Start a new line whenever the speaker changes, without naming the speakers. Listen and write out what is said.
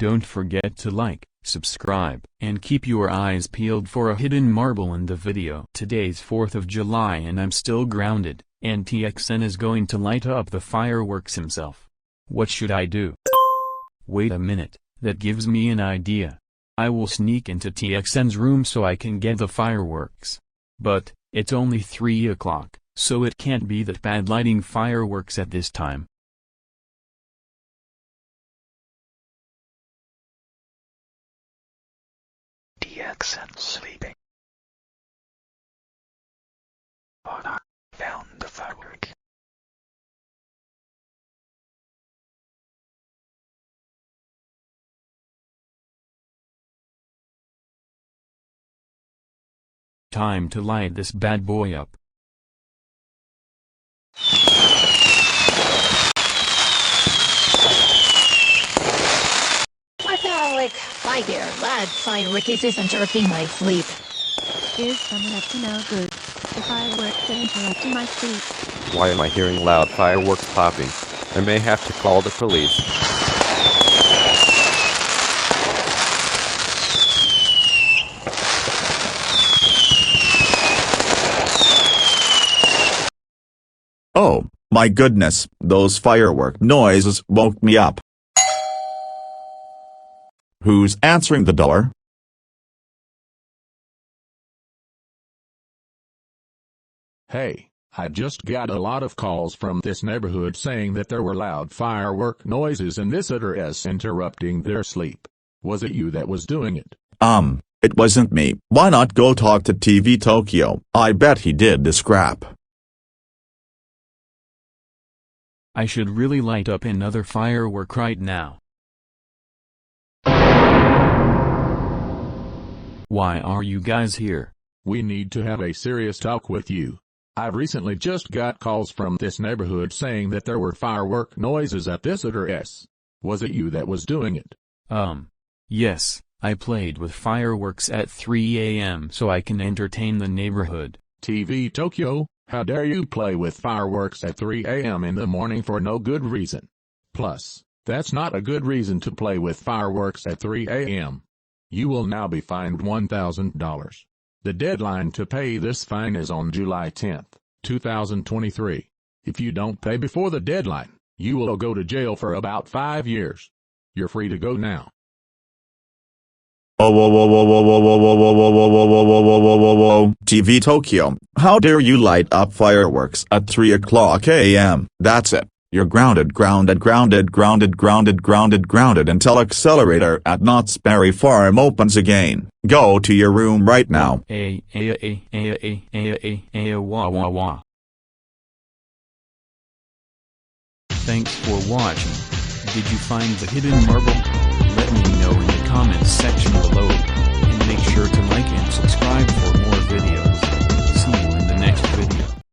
Don't forget to like, subscribe, and keep your eyes peeled for a hidden marble in the video. Today's 4th of July and I'm still grounded, and TXN is going to light up the fireworks himself. What should I do? Wait a minute, that gives me an idea. I will sneak into TXN's room so I can get the fireworks. But, it's only 3 o'clock, so it can't be that bad lighting fireworks at this time.
TXN sleeping. But I found the firework.
Time to light this bad boy up.
My dear lad, fireworks is interrupting my sleep.
Is someone up to no good? The fireworks are interrupting my sleep.
Why am I hearing loud fireworks popping? I may have to call the police.
Oh, my goodness, those firework noises woke me up. Who's answering the door?
Hey, I just got a lot of calls from this neighborhood saying that there were loud firework noises in this address interrupting their sleep. Was it you that was doing it?
It wasn't me. Why not go talk to TV Tokyo? I bet he did the scrap.
I should really light up another firework right now. Why are you guys here?
We need to have a serious talk with you. I've recently just got calls from this neighborhood saying that there were firework noises at this address. Was it you that was doing it?
Yes, I played with fireworks at 3 a.m. so I can entertain the neighborhood.
TV Tokyo, how dare you play with fireworks at 3 a.m. in the morning for no good reason. Plus, that's not a good reason to play with fireworks at 3 a.m. You will now be fined $1,000. The deadline to pay this fine is on July 10th, 2023. If you don't pay before the deadline, you will go to jail for about 5 years. You're free to go now.
TV Tokyo, how dare you light up fireworks at 3 o'clock a.m. That's it. You're grounded until accelerator at Knott's Berry Farm opens again. Go to your room right now.
Thanks for watching. Did you find the hidden marble? Let me know in the comments section below. And make sure to like and subscribe for